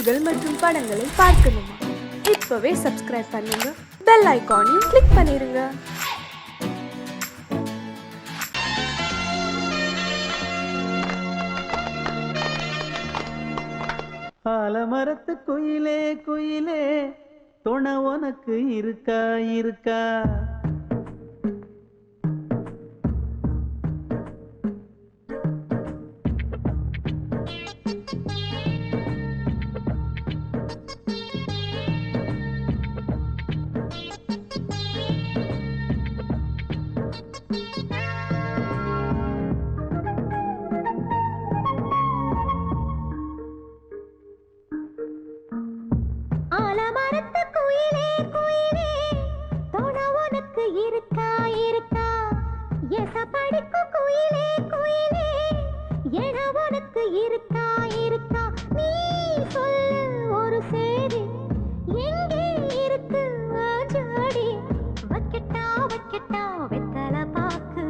செய்திகள் மற்றும் படங்களை பார்க்கணுமா? இப்பவே சப்ஸ்கிரைப் பண்ணுங்க, பெல் ஐகானையும் கிளிக் பண்ணிருங்க. ஆலமரத்து குயிலே குயிலே துணை உனக்கு இருக்கா இருக்கா? ஆலமரத்து குயிலே குயிலே துணை உனக்கு இருக்கா இருக்கா? எசப்படிக்கும் குயிலே குயிலே என உனக்கு இருக்கா இருக்கா? நீ சொல்லு ஒரு சேதி, எங்கே இருக்கு ஜோடி? வைக்கட்டா வைக்கட்டா வெத்தலை பாக்கு,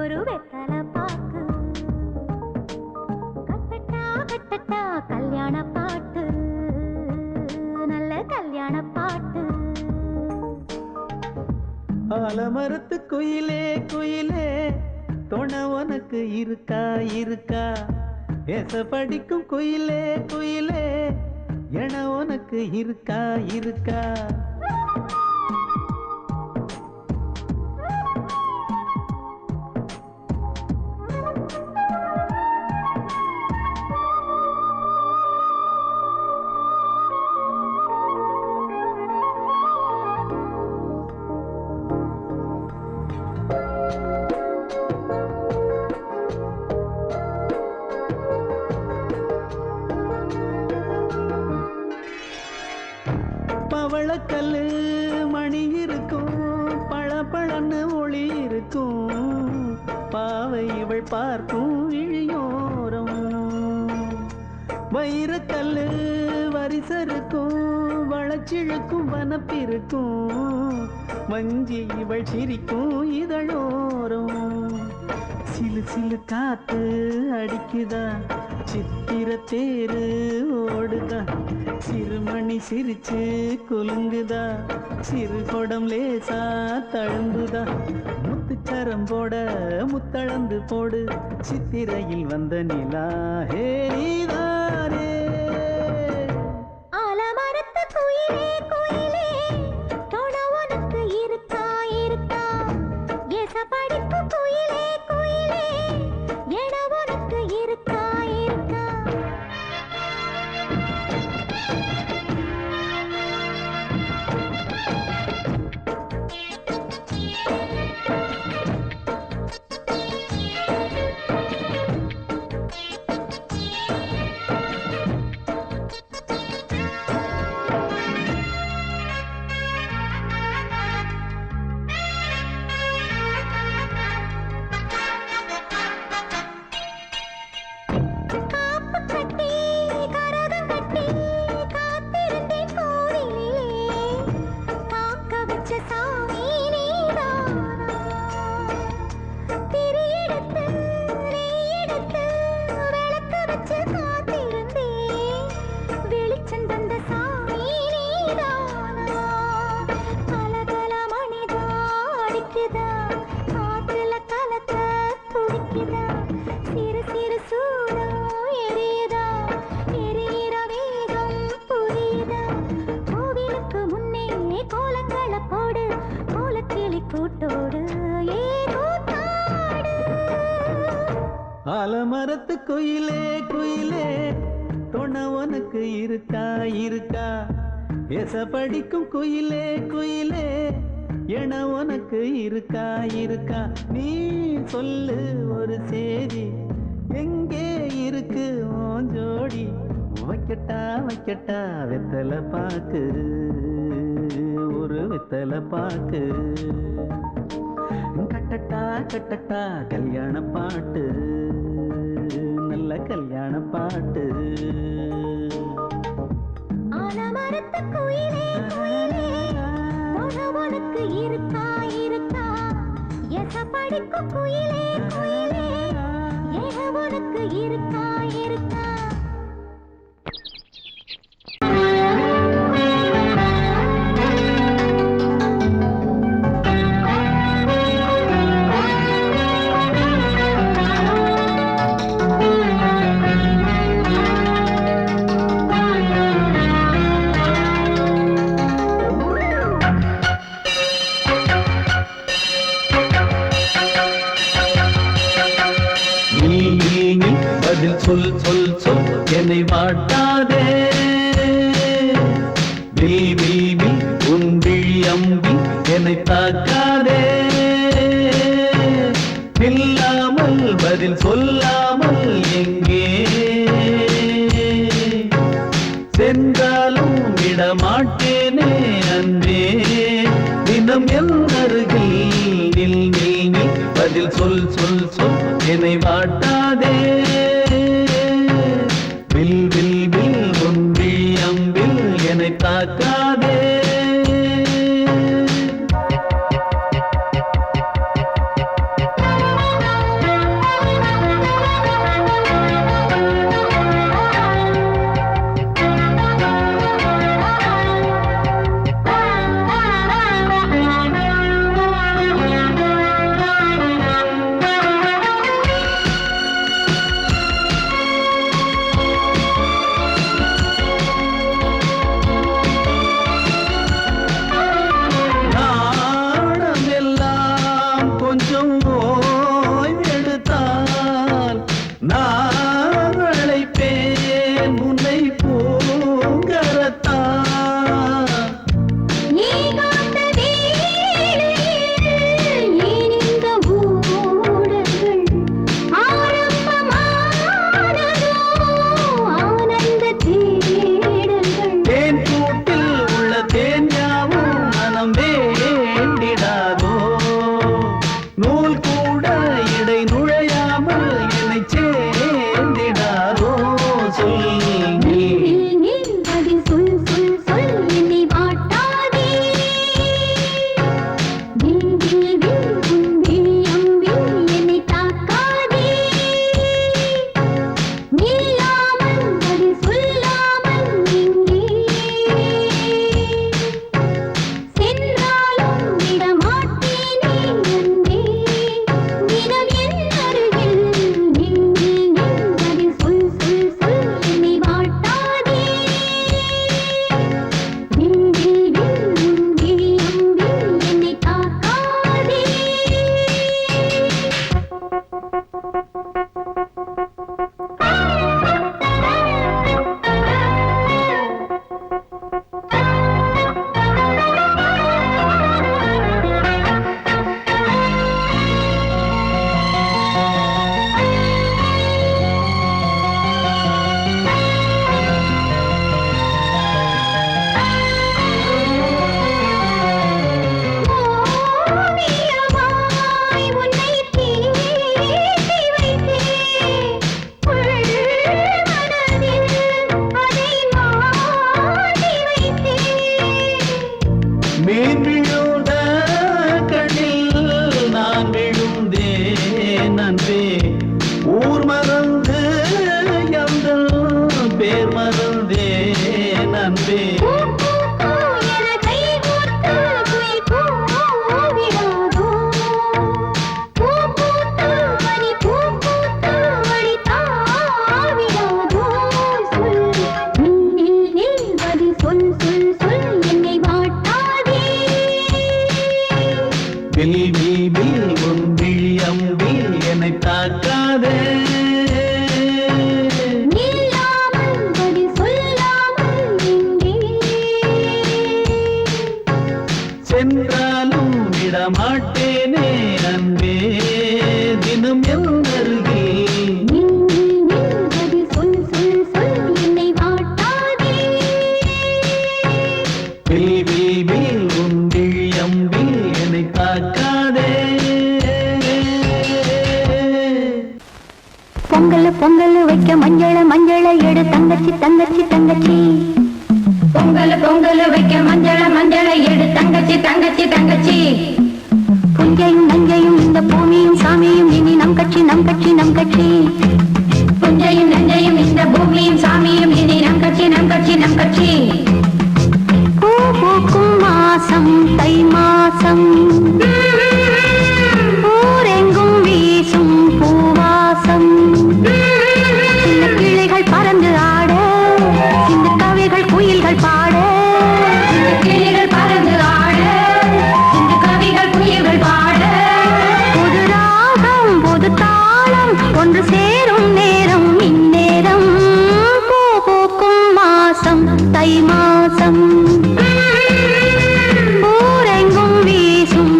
ஒரு வெத்தலை பாக்கு. கட்டட்டா கட்டட்டா கல்யாண பாட்டு, நல்ல கல்யாண பாட்டு. ஆலமரத்து குயிலே குயிலே துணை உனக்கு இருக்கா இருக்கா? ஏச படிக்கும் குயிலே குயிலே என உனக்கு இருக்கா இருக்கா? பவளக்கல்லு மணி இருக்கும், பளபளன்னு ஒளி இருக்கும், பாவை இவள் பார்க்கும் இழியோரம். வைரக்கல்லு வரிசருக்கும், வளச்சிழுக்கும் வனப்பிருக்கும், வஞ்சி இவள் சிரிக்கும் இதழோரம். சிலு சிலு காத்து அடிக்குதா, சித்திர தேரு ஓடுதா, சிறுமணி சிரிச்சு குலுங்குதா, சிறு கொடம் லேசா தழும்புதா, முத்துச்சரம் போட முத்தளந்து போடு, சித்திரையில் வந்த நிலா ஹே நீதானே. ஆலமரத்து குயிலே குயிலே துணை உனக்கு இருக்கா இருக்கா? எசப்படிக்கும் குயிலே குயிலே என உனக்கு இருக்கா இருக்கா? காப்பு கட்டி கரகம் கட்டி காத்திருந்தேன் கோவிலிலே, காக்க வச்ச சாமி நீதானா? திரி எடுத்து நெய் எடுத்து விளக்கு வச்சு காத்திருந்தேன், வெளிச்சம் தந்த சாமி நீதானா? கலகல மணிதா அடிக்குதா, காத்துல கலக்க துடிக்குதா, சிறு சிறு சூடம் எரியுதா, எரியிற வேகம் புரியுதா? கோவிலுக்கு முன்னே கோலங்களை போடு, கோலக்கிளி கூட்டோடு ஏ கூத்தாடு. ஆலமரத்து குயிலே குயிலே துணை உனக்கு இருக்கா இருக்கா? ஏச படிக்கும் குயிலே குயிலே என உனக்கு இருக்கா இருக்கா? நீ சொல்லு ஒரு சேதி, எங்கே இருக்கு உன் ஜோடி? வைக்கட்டா வைக்கட்டா வெத்தலை பாக்கு, ஒரு வெத்தலை பாக்கு. கட்டட்டா கட்டட்டா கல்யாண பாட்டு, நல்ல கல்யாண பாட்டு. ஆலமரத்து குயிலே குயிலே துணை உனக்கு இருக்கா இருக்கா? எசப்படிக்கும் குயிலே குயிலே என உனக்கு இருக்கா இருக்கா? சொல் சொல் சொல் என்னை வாட்டாதே வில் வில் வில் உன் விழி அம்பி என்னை தாக்காதே இல்லாமல் பதில் சொல்லாமல் எங்கே சென்றாலும் விடமாட்டேனே அன்பே தினம் என் அருகில் நில் நில் நில் பதில் சொல் சொல் சொல் என்னை வாட்டாதே வில் வில் வில் உன் விழி அம்பில் என்னை தாக்காதே சென்றாலும் விடமாட்டேனே அன்பே தினம் எந்தருகே என்னை தாக்காதே பொங்கல் பொங்கல் வைக்க மஞ்சள மஞ்சள எடு தங்கச்சி தங்கச்சி தங்கச்சி பொங்கல் பொங்கல் வைக்க மஞ்சள மஞ்சள எடு தங்கச்சி தங்கச்சி தங்கச்சி புஞ்சையும் நஞ்சையும் இந்த பூமியும் சாமியும் இனி நம் கட்சி நம் கட்சி நம் கட்சி புஞ்சையும் நஞ்சையும் இந்த பூமியும் சாமியும் இனி நம் கட்சி நம் கட்சி நம் கட்சி பூ பூக்கும் மாசம் தை மாசம் ஊரெங்கும் வீசும் பூவாசம் சின்ன கிளைகள் பறந்து ஆட சின்ன கவிகள் குயில்கள் பாட சின்ன கிளைகள் பறந்து ஆட சின்ன கவிகள் குயில்கள் பாட புது ராகம் புது தாளம் ஒன்று சேரும் நேரம் இன்னே தை மாசம் ஊரெங்கும் வீசும்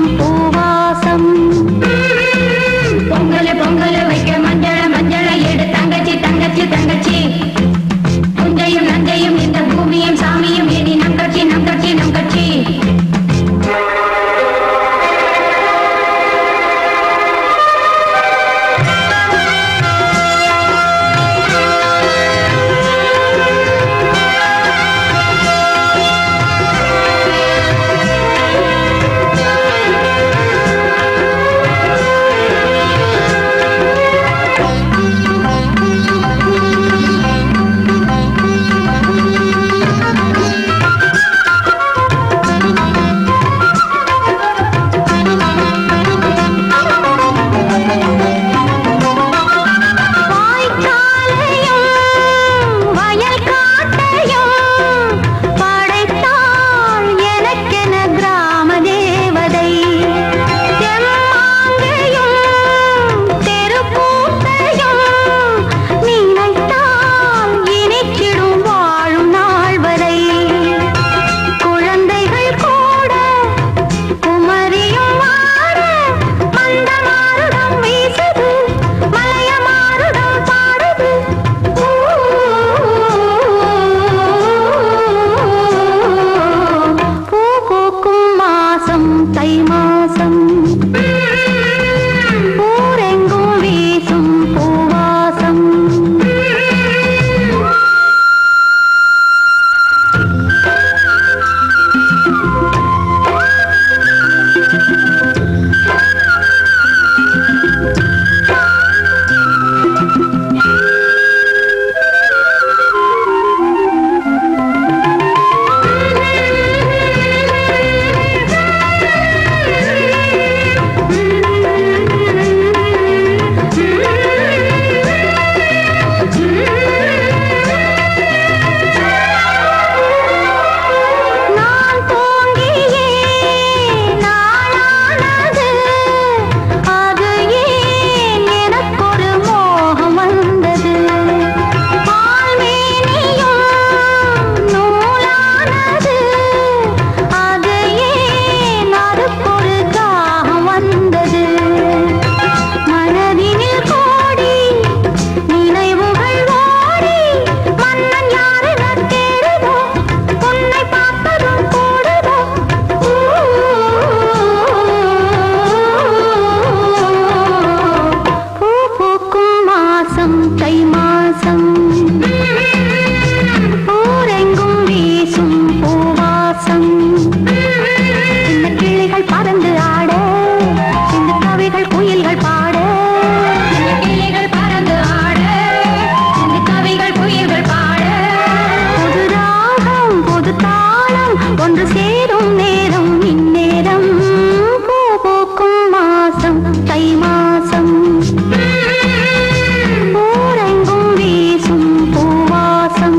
பூவாசம்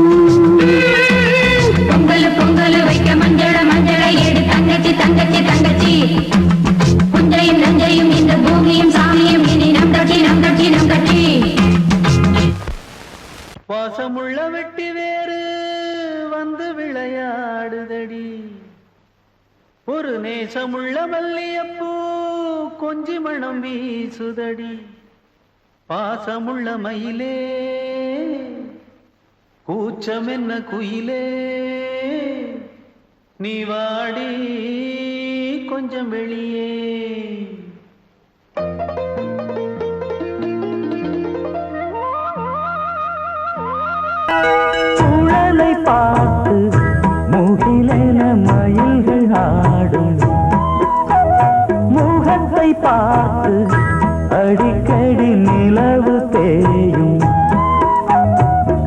பொங்கல் பொங்கல் வைக்க மஞ்சள மஞ்சள எடு தங்கச்சி தங்கச்சி தங்கச்சி புஞ்சையும் நஞ்சையும் இந்த பூமியும் சாமியும் இனி நம் கட்சி நம் கட்சி நம் கட்சி பாசமுள்ள வெட்டி வேறு வந்து விளையாடுதடி ஒரு நேசமுள்ள மல்லியப்பூ கொஞ்சி மணம் வீசுதடி பாசமுள்ள மயிலே கூச்சம் என்ன குயிலே நீ வாடி கொஞ்சம் வெளியே சுழலை பார்த்து முகிலென மயில்கள் ஆடும் முகத்தை பார்த்து அடிக்கடி நிலவு தேயும்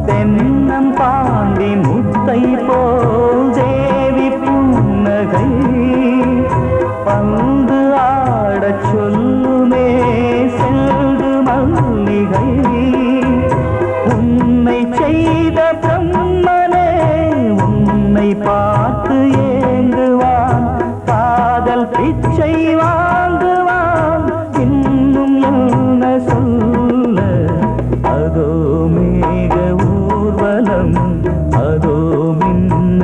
தென்னம் பாண்டி முத்தை போல் தேவி புன்னகை பந்து ஆடச் சொல்லுமே செல்து மல்லிகை உன்னை செய்த பிரம்மனே உன்னை பார்த்து ஏங்குவான் காதல் பிச்சை வாங்குவான் இன்னும் என்ன சொல்ல அதோ மேக ஊர்வலம் அதோ மின்ன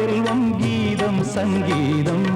செல்வம் கீதம் சங்கீதம்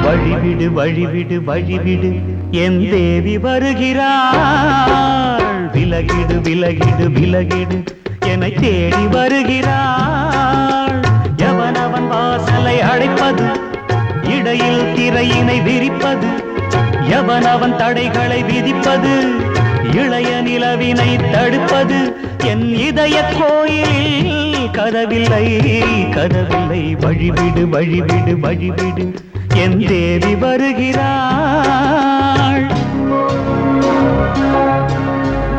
வழிவிடு வழிவிடு வழிவிடு என் தேவி வருகிறாள் விலகிடு விலகிடு விலகிடு என்னை தேடி வருகிறாள் எவனவன் வாசலை அடைப்பது இடையில் திரையினை விரிப்பது எவனவன் தடைகளை விதிப்பது இளைய நிலவினை தடுப்பது என் இதய கோயிலில் கதவில்லை கதவில்லை வழிவிடு வழிவிடு வழிவிடு என் தேவி வருகிறாள்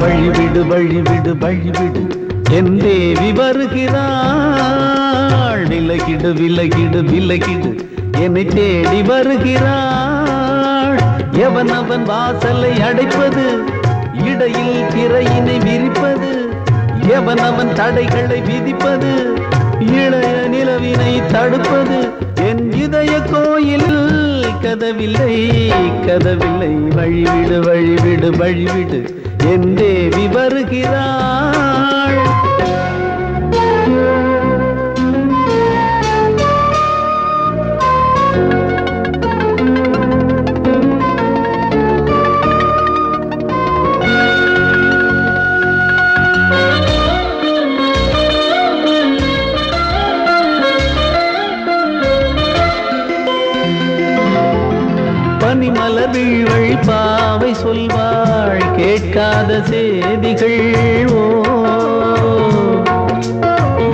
வழிவிடு வழிவிடு வழிவிடு என் தேவி வருகிறாள் விலகிடு விலகிடு விலகிடு என்னை தேடி வருகிறாள் எவனவன் வாசலை அடைப்பது இடையில் திரையினை விரிப்பது எவனவன் தடைகளை விதிப்பது இளைய நிலவினை தடுப்பது என் இதய கோயில் கதவில்லை கதவில்லை வழிவிடு வழிவிடு வழிவிடு என் தேவி வருகிறாள் பனிமலர் வீழ்வழி பாவை சொல்வாள் கேட்காத செய்திகள்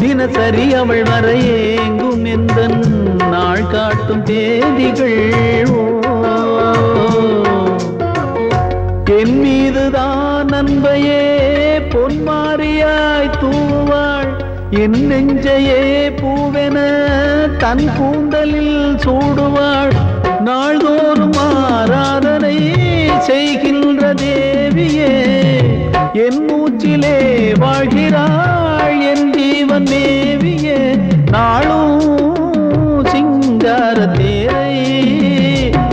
தினசரி அவள் வர ஏங்கும் எந்த நாள் காட்டும் தேதிகள் என் மீதுதான் அன்பையே பொன்மாரியாய் தூவாள் என் நெஞ்சையே பூவென தன் கூந்தலில் சூடுவாள் நாள்தோறும் ஆராதனை செய்கின்ற தேவியே என் மூச்சிலே வாழ்கிறாள் என் ஜீவன் தேவியே நாளும் சிங்கார தேரை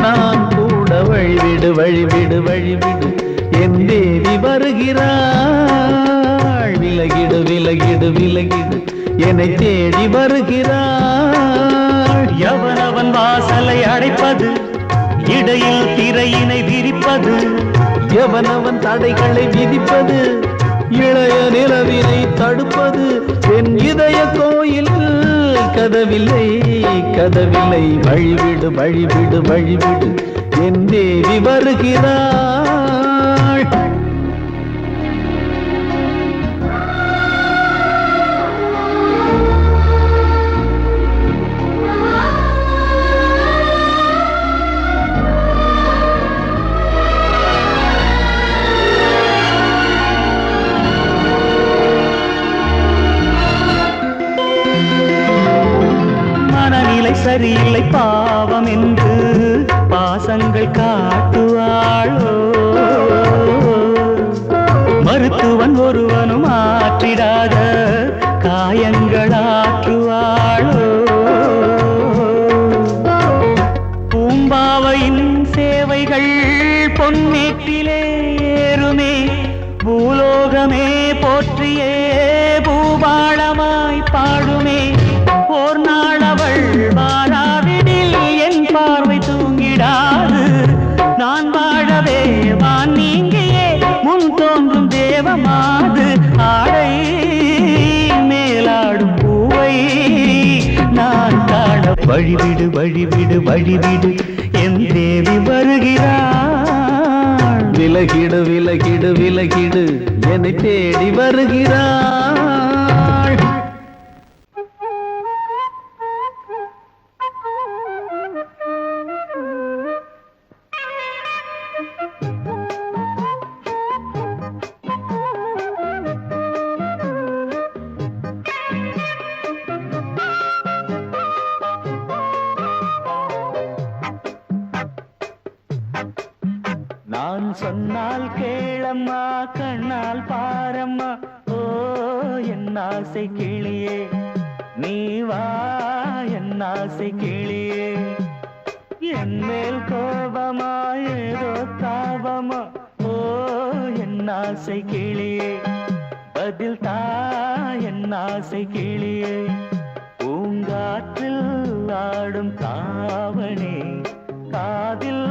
நான் கூட வழிவிடு வழிவிடு வழிவிடு என் தேவி வருகிறாள் விலகிடு விலகிடு விலகிடு என்னை தேடி வருகிறாள் எவனவன் வாசலை அடைப்பது இடையில் திரையினை விரிப்பது எவனவன் தடைகளை விதிப்பது இளைய நிலவினை தடுப்பது என் இதய கோயில் கதவில்லை கதவில்லை வழிவிடு வழிவிடு வழிவிடு என் தேவி வருகிறாள் சரியில்லை பாவம் என்று பாசங்கள் காட்டுவாளோ மருத்துவன் ஒருவனும் ஆற்றிடாத காயங்களாற்றுவாளோ பூம்பாவையின் சேவைகள் பொன்னேட்டிலே ஏறுமே பூலோகமே போற்றியே பூபாளமாய் பாடுமே ஓர் நாள் அவள் வாராவிடில் என் பார்வை தூங்கிடாது நான் வாழவே வான் நீங்கியே முன் தோன்றும் தேவமாது ஆடை வழிவிடு வழிவிடு வழிவிடு என் தேவி வருகிறாள். விலகிடு விலகிடு விலகிடு என்னை தேடி வருகிறாள். நான் சொன்னால் கேளம்மா கண்ணால் பாரம்மா. ஓ என் ஆசை கிளியே நீ வா என் ஆசை கிளியே. என் மேல் கோபமா ஏதோ தாபமா. ஓ என் ஆசை கிளியே பதில் தா என் ஆசை கிளியே. பூங்காற்றில் ஆடும் தாவணி காதில்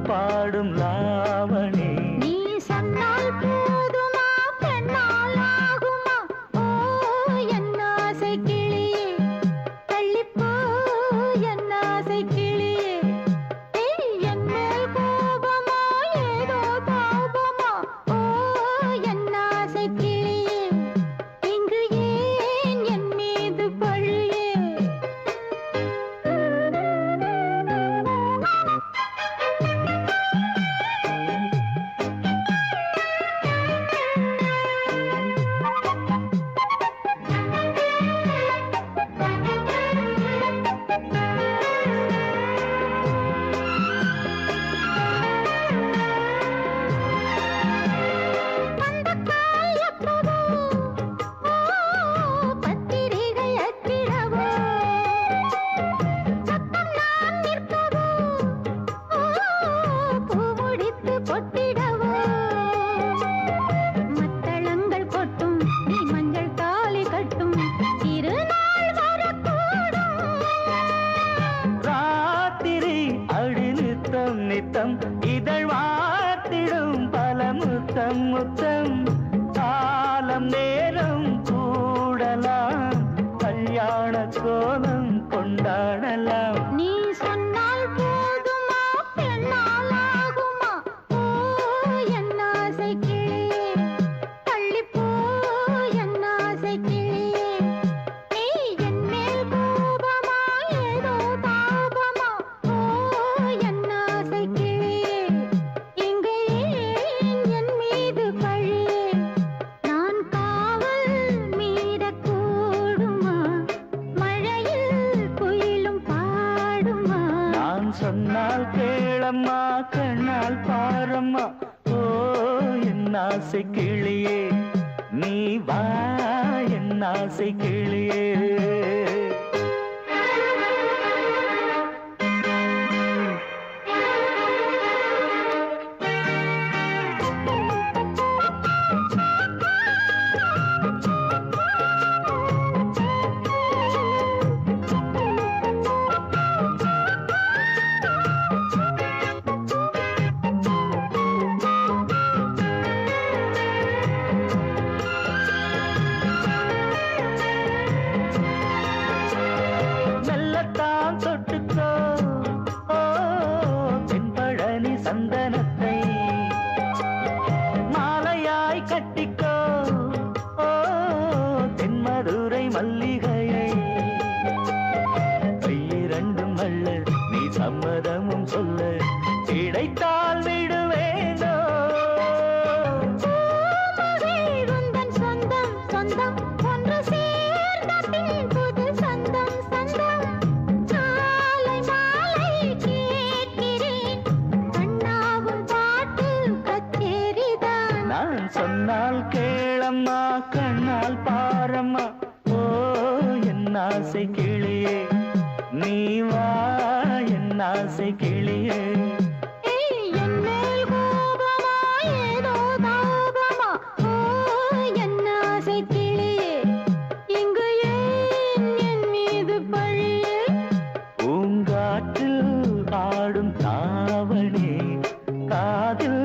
பாடும் லாவணி. நீ சொன்னால் போதுமா பெண்ணால் ஆகுமா. ஓ என் ஆசை கிளியே தள்ளிப்போ என் ஆசை கிளியே. என் மேல் கோபமா ஏதோ தாபமா. ஓ என் ஆசை கிளியே இங்கு ஏன் என் மீது பழியே. பத்திரிகை அச்சிடவோ சத்தம் நான் நிற்கவோ. பூ முடித்து பொட்டிடவோ மத்தளங்கள் கொட்டும் நீ மஞ்சள் தாலி கட்டும் திருநாள் வரக்கூடும். ராத்திரி அடி நித்தம் நித்தம் இதழ் வார்த்திடும் பல முத்தம் முத்தம். காலம் நேரம் கூடலாம் கல்யாண கோலம் கொண்டாடலாம். நீ சொன்னால் போதுமா பெண்ணால் ஆகுமா. ஓ என் ஆசை கிளியே தள்ளிப்போ என் ஆசை கிளியே. நீ என் மேல் கோபமா ஏதோ தாபமா. ஓ என் ஆசை கிளியே இங்கு ஏன் என் மீது பழியே. நான் காவல் மீறக்கூடுமா மழையில் குயிலும் பாடுமா. நான் சொன்னால் கேளம்மா கண்ணால் பாரம்மா. ஓ என் ஆசை கிளியே நீ வா என் ஆசை கிளியே. மெல்லத்தான் தொட்டுக்கோ ஓ தென்பழனி சந்தனத்தை மாலையாய் கட்டிக்கோ. ஓ தென்மதுரை மல்லிகையை கையிரண்டும் அல்ல நீ சம்மதமும் சொல்ல கிடைத்தால் விடுவேனோ. உந்தன் சொந்தம் சொந்தம் ஒன்று சேர்ந்த பின் புது சொந்தம் சொந்தம். மாலை மாலை கேட்கிறேன் கண்ணாவும் பாட்டு கச்சேரிதான். நான் சொன்னால் கேளம்மா கண்ணால் பாரம்மா. ஓ என் ஆசை கிளியே நீ வா என் ஆசை கிளியே. என் மேல் கோபமா ஏதோ தாபமா. ஓ என் ஆசை கிளியே இங்கு ஏன் என் மீது பழியே. பூங்காற்றில் ஆடும் தாவணி காதில்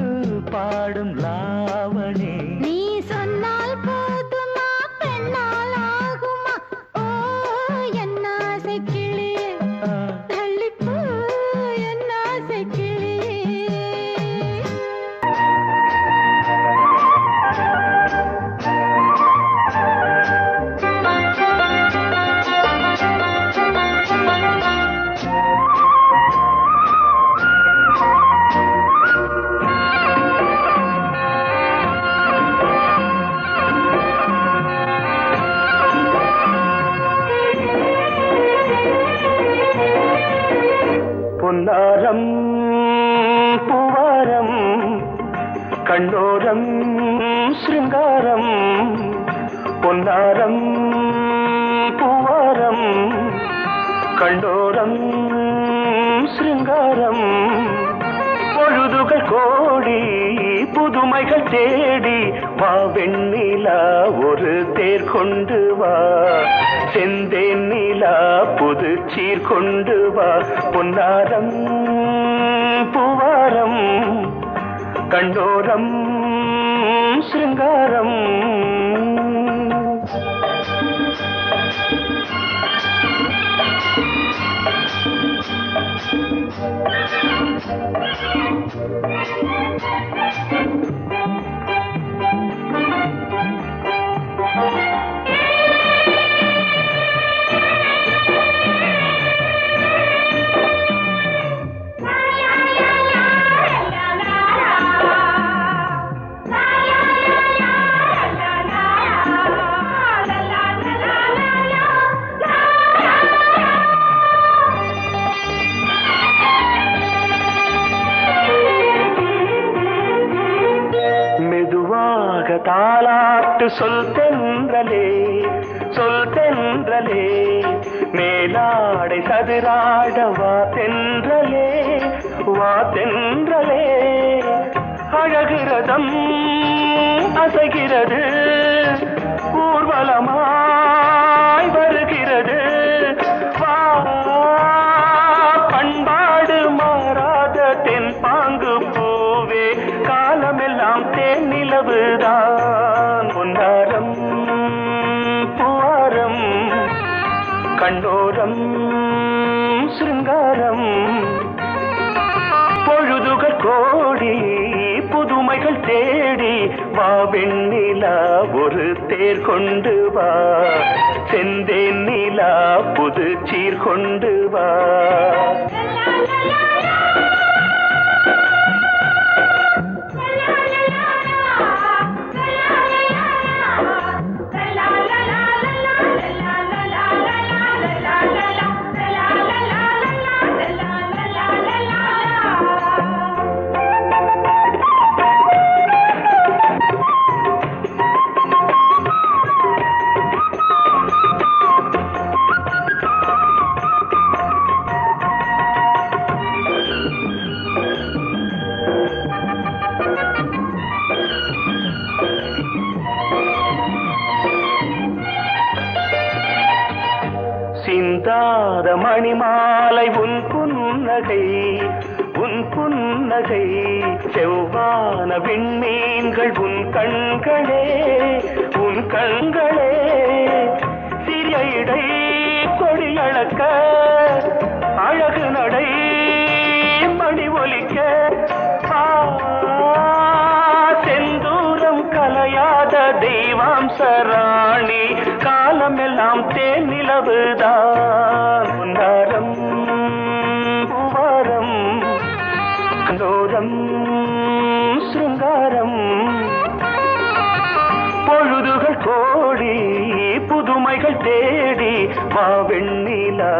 பாடும் லாவணி. நீ சொன்னால் போதுமா பெண்ணால் ஆகுமா. ஓ என் பொன்னாரம் பூவாரம் கண்ணோரம் சிருங்காரம் பொன்னாரம் பூவாரம் கண்ணோரம் சிருங்காரம் பொழுதுகள் கோடி புதுமைகள் தேடி வா வெண்ணிலா ஒரு தேர் கொண்டு வா செந்தேன் நிலா புது சீர் கொண்டு வா பொன்னாரம் பூவாரம் கண்டோரம் சிருங்காரம் தாலாட்டு சொல் தென்றலே மேலாடை சதுராட வா தென்றலே அழகிறதம் அசைகிறது ஊர்வலமாய் வருகிறது வா பண்பாடு மாறாத தென் பாங்கு பூவே காலமெல்லாம் தேன் நிலவுதான் பொன்னாரம் பூவாரம் கண்ணோரம் சிருங்காரம் பொழுதுகள் கோடி புதுமைகள் தேடி வா வெண்ணிலா ஒரு தேர் கொண்டு வா செந்தேன் நிலா புது சீர் கொண்டு வா சிந்தாத மணிமாலை உன் புன்னகை செவ்வான விண்மீன்கள் உன் கண்களே சிறிய இடை கொடியளக்க அழகு நடை மணி ஒலிக்க செந்தூரம் கலையாத தெய்வாம்சராணி காலமெல்லாம் தேன் நிலவுதான் பொன்னாரம் பூவாரம் கண்டோரம் சிருங்காரம் பொழுதுகள் கோடி புதுமைகள் தேடி வா வெண்ணிலா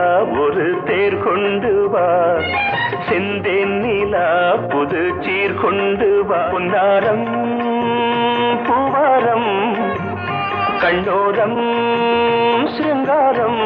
ஒரு தேர் கொண்டு வா செந்தேன் நிலா புது சீர் கொண்டு வா பொன்னாரம் பூவாரம் கண்டோரம் சிருங்காரம்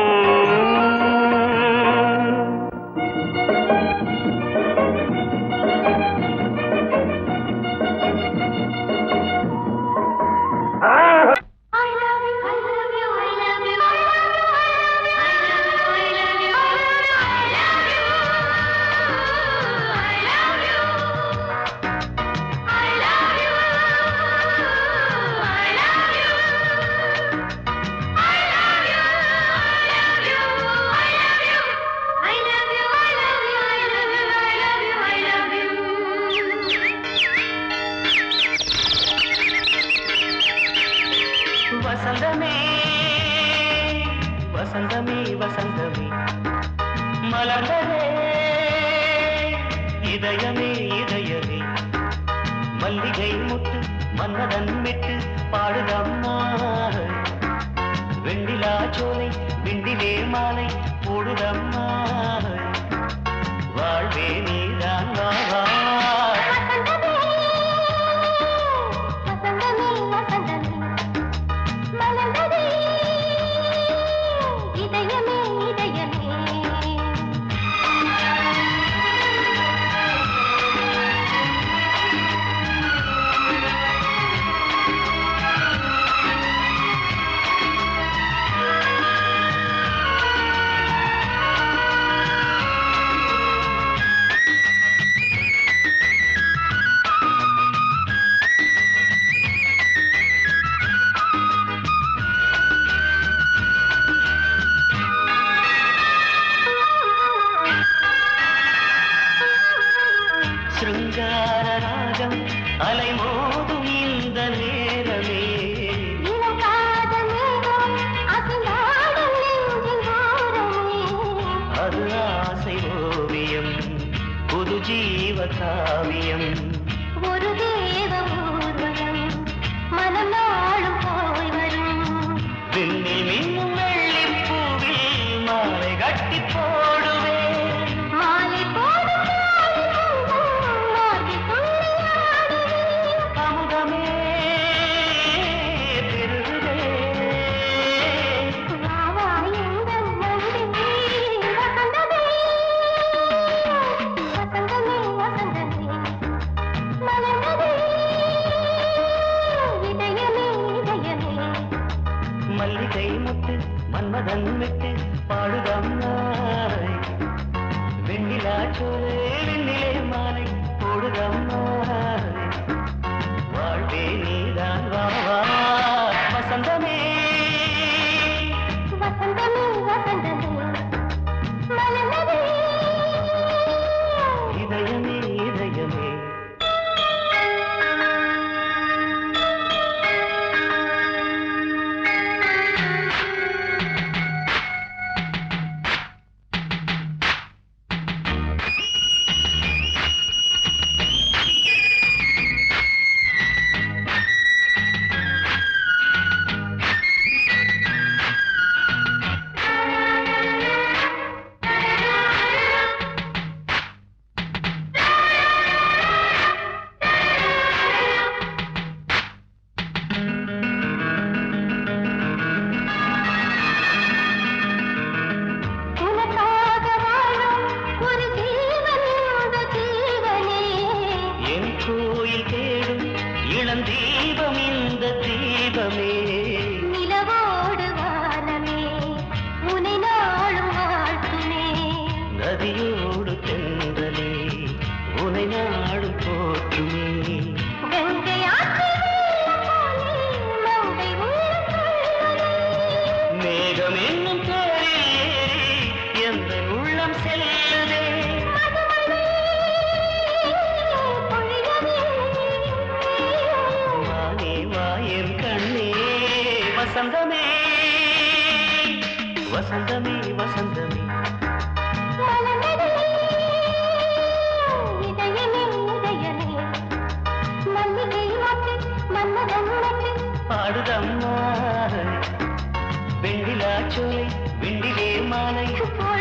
வசந்தமே மலர்ந்ததே இதயமே மல்லிகை முட்டு மன்னதன் விட்டு பாடுதம்மா வெண்ணிலா சோலை விண்டிலே மாலை போடுதம்மா வா வாழ்வே நீதான் வா வா. வசந்தமே வசந்தமே வசந்தமே மலர்ந்ததே இதயமே இதயமே. சிருங்கார ராகம் அலைமோதும் இந்த நேரமே இளம் காதல் மேகம் அசைந்தாடும் நெஞ்சின் ஓரமே. அது ஆசை ஓவியம் புது ஜீவ காவியம். ஒரு தேவ ஊர்வலம் மனம் நாளும் போய் வரும். விண்ணில் மின்னும் வெள்ளிப் பூவில் மாலை கட்டி போடுவேன். மாலை போடும் மார்கழி துள்ளியாடுவேன். அமுதமே பெருகுதே. வா வா எங்கள் நந்தினி. வசந்தமே வசந்தமே வசந்தமே மலர்ந்ததே இதயமே இதயமே. மல்லிகை முத்து மன்மதன் விட்டு பாடுதம் நாய். வெண்ணிலா சோலை வெண்ணிலே மாலை போடுதம் நாய். வாழ்வே நீதான் வா வா. வசந்தமே வசந்தமே வசந்தமே மலர்ந்ததே இதயமே இதயமே. உனக்காக வாழும் ஒரு ஜீவன் இந்த ஜீவனே. என் கோயில் தேடும் இளம் தீபம் இந்த தீபமே. நிலவோடு வானமே உனை நாளும் வாழ்த்துமே. நதியோடு தென்றலே உனை நாடும் போற்றுமே. கங்கை ஆற்று வெள்ளம் போலே மங்கை உள்ளம் கொள்ளுதே. மேகம் என்னும் தேரில் ஏறி எந்த உள்ளம் செல்லுதே. மதுமழை பொழியவே. வானே வாயன் கண்ணே வசந்தமே வசந்தமே வசந்தமே. மலர்ந்ததே இதயமே இதயமே. மல்லிகை மொட்டு மன்மதன் மொட்டு பாடுதம்மா வெண்ணிலா சோலை வெண்ணிலே மாலை போய்